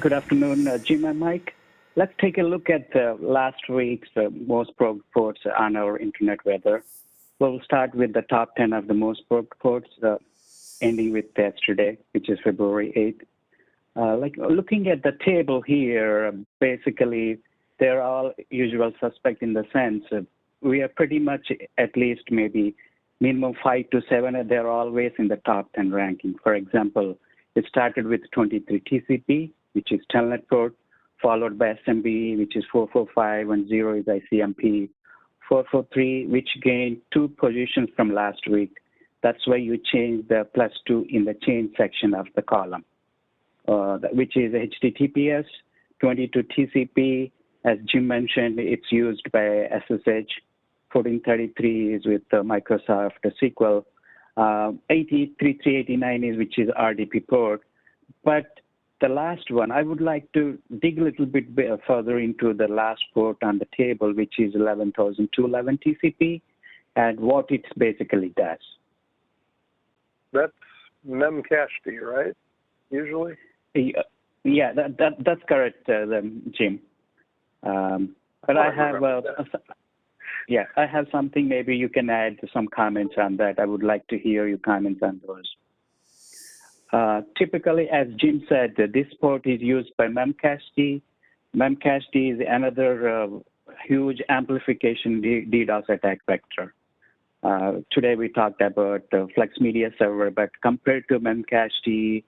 Good afternoon, Jim and Mike. Let's take a look at last week's most probed ports on our internet weather. We'll start with the top 10 of the most probed ports, ending with yesterday, which is February 8th. Looking at the table here, basically, they're all usual suspect in the sense we are pretty much at least maybe minimum 5 to 7, they're always in the top 10 ranking. For example, it started with 23 TCP, which is telnet port, followed by SMB, which is 445, and 0 is ICMP. 443, which gained 2 positions from last week. That's why you change the +2 in the change section of the column, which is HTTPS. 22 TCP, as Jim mentioned, it's used by SSH. 1433 is with Microsoft SQL. 3389 is which is RDP port. But the last one, I would like to dig a little bit further into the last port on the table, which is 11,211 TCP, and what it basically does. That's Memcached, right? Usually. Yeah, that's correct, Jim. But I have something. Maybe you can add some comments on that. I would like to hear your comments on those. Typically, as Jim said, this port is used by Memcached. Memcached is another huge amplification DDoS attack vector. Today we talked about Flex Media Server, but compared to Memcached,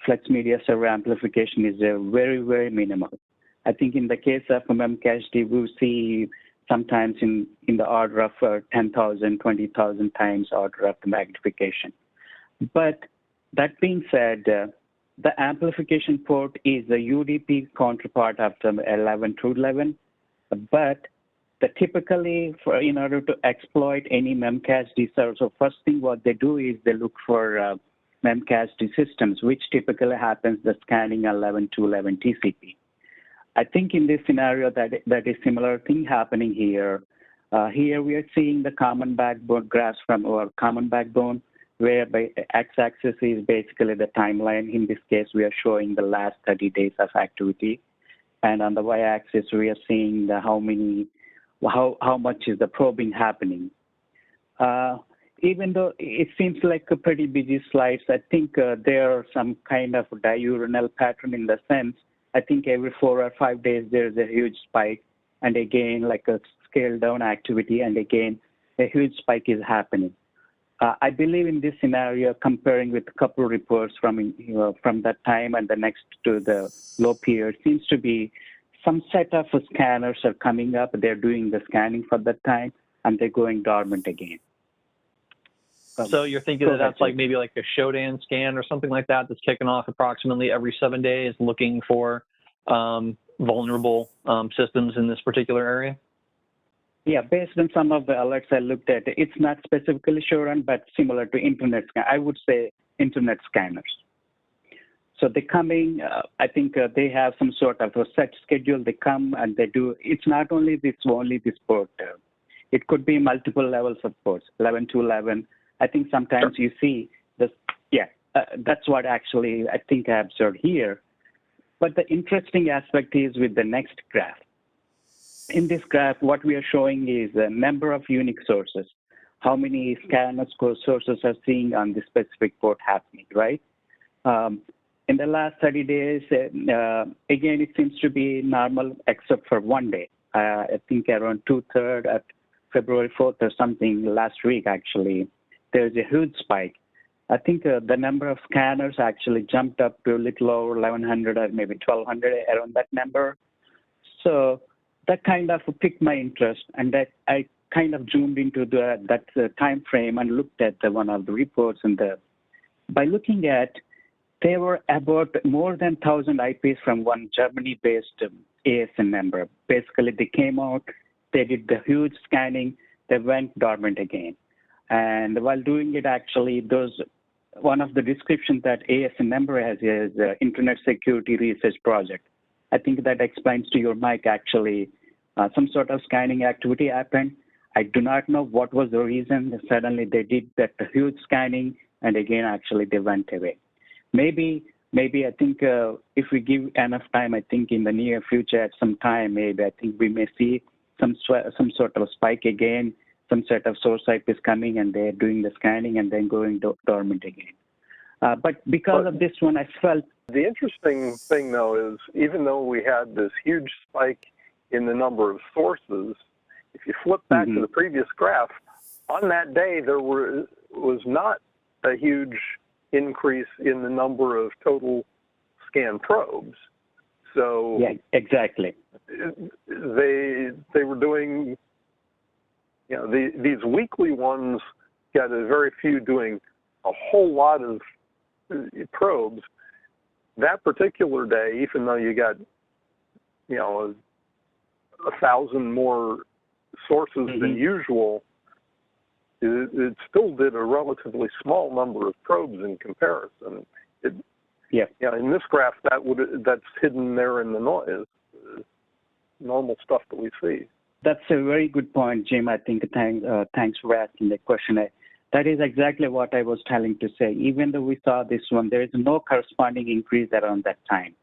Flex Media Server amplification is very, very minimal. I think in the case of Memcached, we see sometimes in the order of 10,000, 20,000 times order of the magnification. But that being said, the amplification port is the UDP counterpart of the 11,211, but typically, in order to exploit any Memcached server, so first thing what they do is they look for Memcached systems, which typically happens the scanning 11,211 TCP. I think in this scenario that is similar thing happening here. Here we are seeing the common backbone graphs from our common backbone, where by x-axis is basically the timeline. In this case, we are showing the last 30 days of activity, and on the y-axis we are seeing how much is the probing happening. Even though it seems like a pretty busy slides, I think there are some kind of diurnal pattern in the sense. I think every 4 or 5 days there's a huge spike, and again like a scale down activity, and again a huge spike is happening. I believe in this scenario, comparing with a couple of reports from that time and the next to the low period, seems to be some set of scanners are coming up. They're doing the scanning for that time, and they're going dormant again. So you're thinking that's like maybe like a Shodan scan or something like that that's kicking off approximately every 7 days, looking for vulnerable systems in this particular area? Yeah, based on some of the alerts I looked at, it's not specifically Shodan, but similar to internet scan. I would say internet scanners. So they coming. I think they have some sort of a set schedule. They come and they do. It's not only this port. It could be multiple levels of ports. 11 to 11. I think sometimes you see this. Yeah, that's what actually I think I observed here. But the interesting aspect is with the next graph. In this graph, what we are showing is the number of unique sources. How many scanner sources are seeing on this specific port happening, right? In the last 30 days, again, it seems to be normal except for 1 day. I think around 2/3 at February 4th or something last week, actually, there's a huge spike. I think the number of scanners actually jumped up to a little over 1,100 or maybe 1,200, around that number. So that kind of piqued my interest, and that I kind of zoomed into that time frame and looked at one of the reports. And by looking at, there were about more than 1,000 IPs from one Germany-based ASN member. Basically, they came out, they did the huge scanning, they went dormant again. And while doing it, actually, one of the descriptions that ASN member has is Internet Security Research Project. I think that explains to your mic, actually, some sort of scanning activity happened. I do not know what was the reason. Suddenly they did that huge scanning, and again, actually, they went away. Maybe maybe I think if we give enough time, I think in the near future, at some time, maybe I think we may see some sort of spike again. Some sort of source IP is coming and they're doing the scanning and then going dormant again. But because of this one, I felt. The interesting thing, though, is even though we had this huge spike in the number of sources, if you flip back to the previous graph, on that day there was not a huge increase in the number of total scan probes. So yeah, exactly. They were doing, you know, these weekly ones got a very few doing a whole lot of probes. That particular day, even though you got, you know, 1,000 more sources than usual, it still did a relatively small number of probes in comparison. You know, in this graph, that's hidden there in the noise, normal stuff that we see. That's a very good point, Jim. I think thanks for asking the question. That is exactly what I was telling to say. Even though we saw this one, there is no corresponding increase around that time.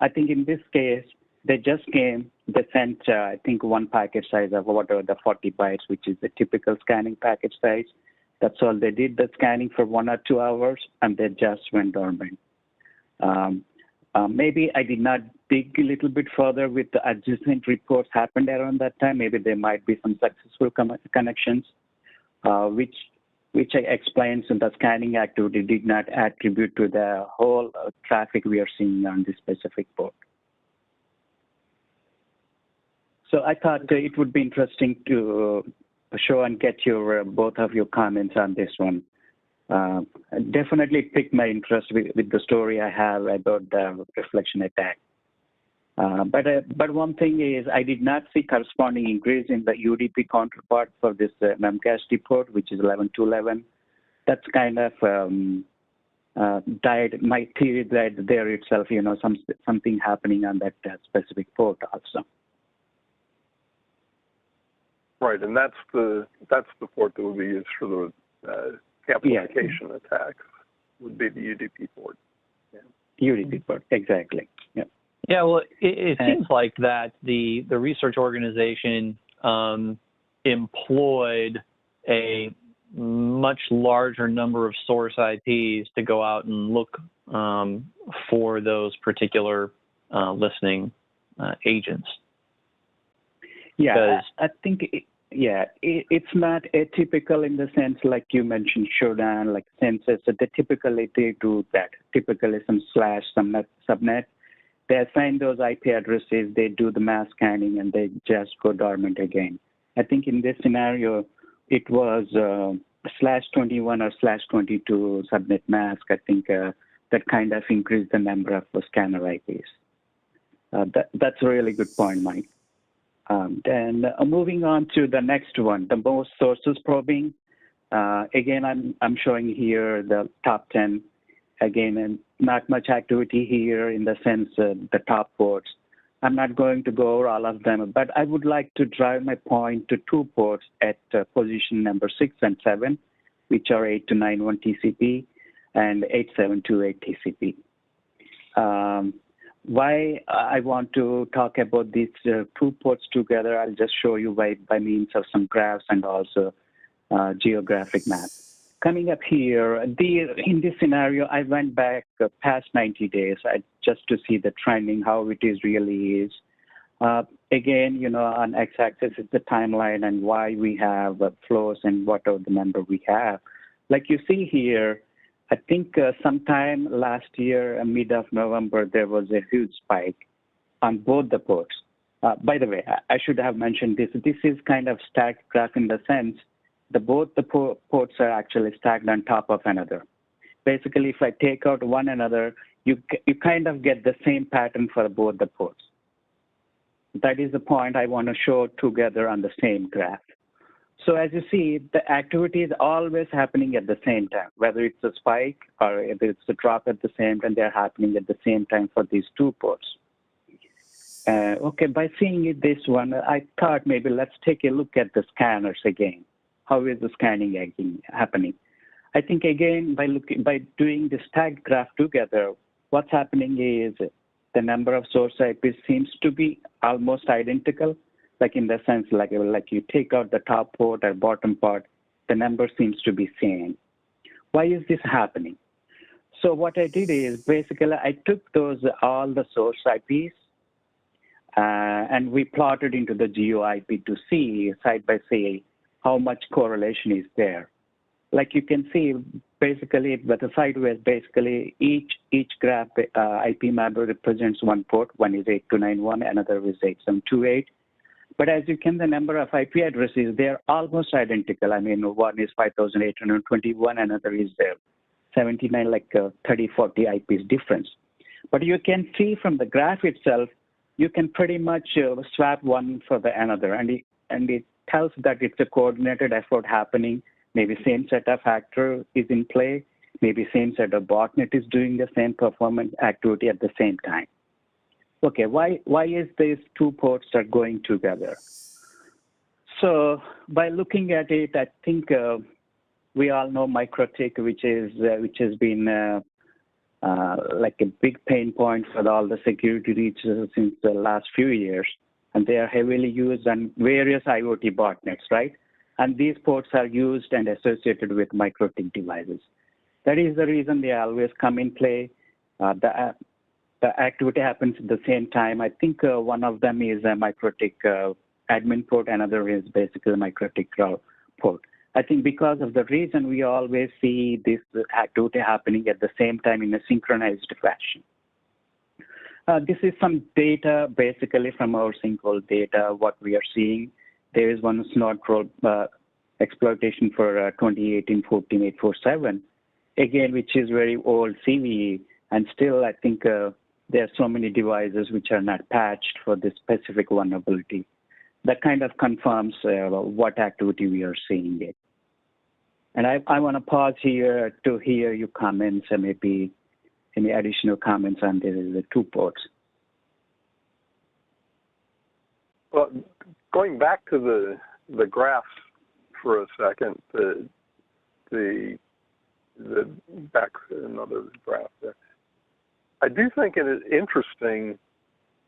I think in this case, they just came, they sent, I think, one packet size of whatever the 40 bytes, which is the typical scanning packet size. That's all. They did the scanning for 1 or 2 hours, and they just went dormant. Maybe I did not dig a little bit further with the adjacent reports happened around that time. Maybe there might be some successful connections, which I explained, so the scanning activity did not attribute to the whole traffic we are seeing on this specific port. So I thought it would be interesting to show and get your both of your comments on this one. Definitely piqued my interest with the story I have about the reflection attack. But one thing is I did not see corresponding increase in the UDP counterpart for this Memcached port, which is 11.2.11. That's kind of died. My theory died there itself. You know, something happening on that specific port also. Right, and that's the port that would be used for the amplification attacks. Would be the UDP port. Yeah. UDP port, exactly. Yeah. Yeah, well, it seems like that the research organization employed a much larger number of source IPs to go out and look for those particular listening agents. Yeah, I think it's not atypical in the sense like you mentioned, Shodan, like census. So they typically do that. Typically some subnet. They assign those IP addresses, they do the mass scanning, and they just go dormant again. I think in this scenario, it was /21 or /22 subnet mask. I think that kind of increased the number of scanner IPs. That's a really good point, Mike. Then moving on to the next one, the most sources probing. Again, I'm showing here the top 10. Again, and not much activity here in the sense the top ports. I'm not going to go over all of them, but I would like to drive my point to 2 ports at position number 6 and 7, which are 8291 TCP and 8728 TCP. Why I want to talk about these 2 ports together, I'll just show you by means of some graphs and also geographic map. Coming up here, in this scenario, I went back past 90 days just to see the trending, how it really is. Again, you know, on x-axis is the timeline and why we have flows and what are the number we have. Like you see here, I think sometime last year, mid of November, there was a huge spike on both the ports. By the way, I should have mentioned this. This is kind of stacked graph in the sense both the ports are actually stacked on top of another. Basically, if I take out one another, you kind of get the same pattern for both the ports. That is the point I want to show together on the same graph. So as you see, the activity is always happening at the same time, whether it's a spike or whether it's a drop at the same time, they're happening at the same time for these 2 ports. Okay, by seeing it this one, I thought maybe let's take a look at the scanners again. How is the scanning happening? I think again by doing the stacked graph together, what's happening is the number of source IPs seems to be almost identical, like in the sense like you take out the top port or bottom port, the number seems to be same. Why is this happening? So what I did is basically I took all the source IPs and we plotted into the GeoIP to see side by side how much correlation is there. Like you can see, basically, with the sideways, basically each graph IP map represents one port. One is 8291, another is 8728. But as you can, the number of IP addresses, they're almost identical. I mean, one is 5821, another is 79, like 30, 40 IPs difference. But you can see from the graph itself, you can pretty much swap one for the another, and it tells that it's a coordinated effort happening. Maybe same set of actor is in play. Maybe same set of botnet is doing the same performance activity at the same time. Okay, why is these two ports are going together? So by looking at it, I think we all know MikroTik, which has been like a big pain point for all the security breaches since the last few years, and they are heavily used on various IoT botnets, right? And these ports are used and associated with MikroTik devices. That is the reason they always come in play. The activity happens at the same time. I think one of them is a MikroTik admin port, another is basically a MikroTik port. I think because of the reason we always see this activity happening at the same time in a synchronized fashion. This is some data basically from our sinkhole data, what we are seeing. There is one snort probe exploitation for 2018-14-847, again, which is very old CVE, and still I think there are so many devices which are not patched for this specific vulnerability. That kind of confirms what activity we are seeing it. And I want to pause here to hear your comments and maybe any additional comments on the two ports. Well, going back to the graphs for a second, the back another graph there. I do think it is interesting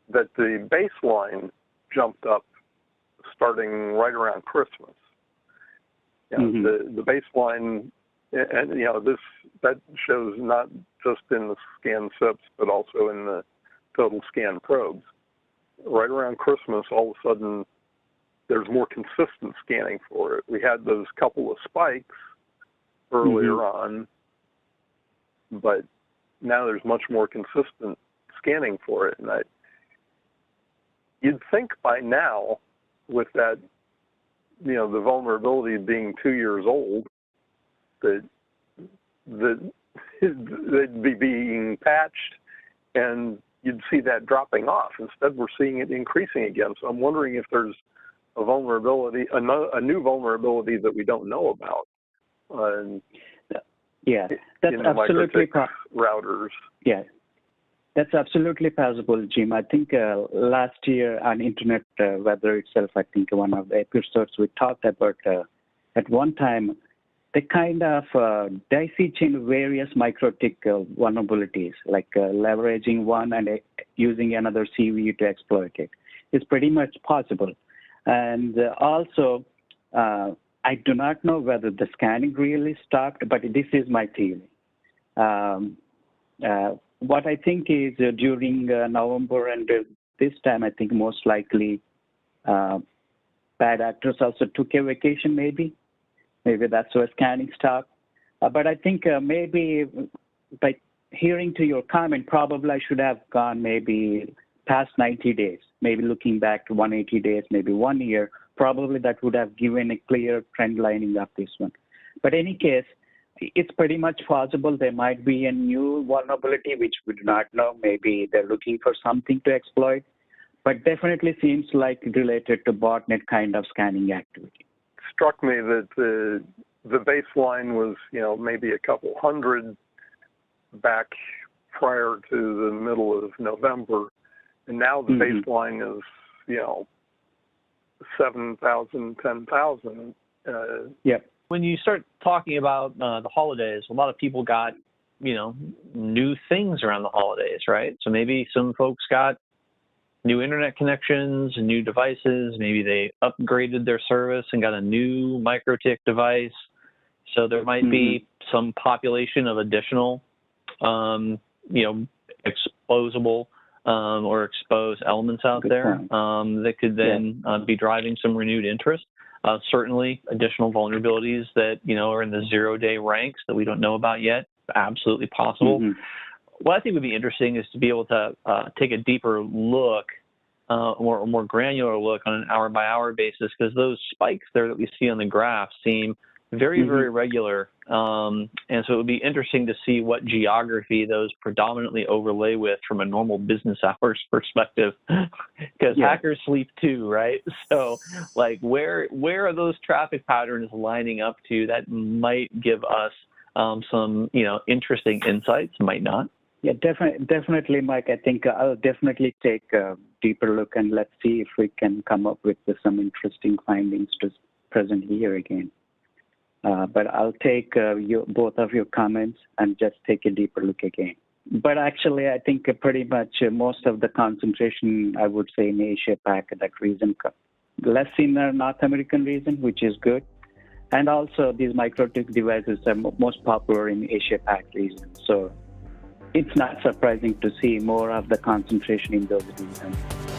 that the baseline jumped up starting right around Christmas. You know, the baseline, and you know, that shows not just in the scan SIPs, but also in the total scan probes. Right around Christmas, all of a sudden, there's more consistent scanning for it. We had those couple of spikes earlier on, but now there's much more consistent scanning for it. And you'd think by now, with that, you know, the vulnerability being 2 years old, that they'd be being patched and you'd see that dropping off. Instead, we're seeing it increasing again. So I'm wondering if there's a vulnerability, a new vulnerability that we don't know about. Yeah, that's absolutely routers. Yeah, that's absolutely possible, Jim. I think last year on Internet Weather itself, I think one of the episodes we talked about at one time, the kind of daisy chain various MikroTik vulnerabilities, like leveraging one and using another CVE to exploit it. It's pretty much possible. And also, I do not know whether the scanning really stopped, but this is my theory. What I think is during November and this time, I think most likely bad actors also took a vacation maybe. Maybe that's why scanning stopped. But I think maybe by hearing to your comment, probably I should have gone maybe past 90 days, maybe looking back to 180 days, maybe 1 year. Probably that would have given a clear trend lining of this one. But in any case, it's pretty much possible there might be a new vulnerability which we do not know. Maybe they're looking for something to exploit, but definitely seems like related to botnet kind of scanning activity. Struck me that the baseline was, you know, maybe a couple hundred back prior to the middle of November, and now the baseline is, you know, 7,000, 10,000. Yeah. When you start talking about the holidays, a lot of people got new things around the holidays, right? So maybe some folks got new internet connections, new devices. Maybe they upgraded their service and got a new MikroTik device. So there might be some population of additional, exposable or exposed elements out there that could then be driving some renewed interest. Certainly additional vulnerabilities that, are in the 0-day ranks that we don't know about yet. Absolutely possible. What I think would be interesting is to be able to take a deeper look or a more granular look on an hour-by-hour basis, because those spikes there that we see on the graph seem very, very regular. And so it would be interesting to see what geography those predominantly overlay with from a normal business hours perspective, because hackers sleep too, right? So like where are those traffic patterns lining up to that might give us some, interesting insights, might not. Yeah, definitely, Mike. I think I'll definitely take a deeper look and let's see if we can come up with some interesting findings to present here again. But I'll take both of your comments and just take a deeper look again. But actually, I think pretty much most of the concentration, I would say, in Asia-Pac, that region, less in the North American region, which is good. And also, these MikroTik devices are most popular in Asia-Pac region. So it's not surprising to see more of the concentration in those regions.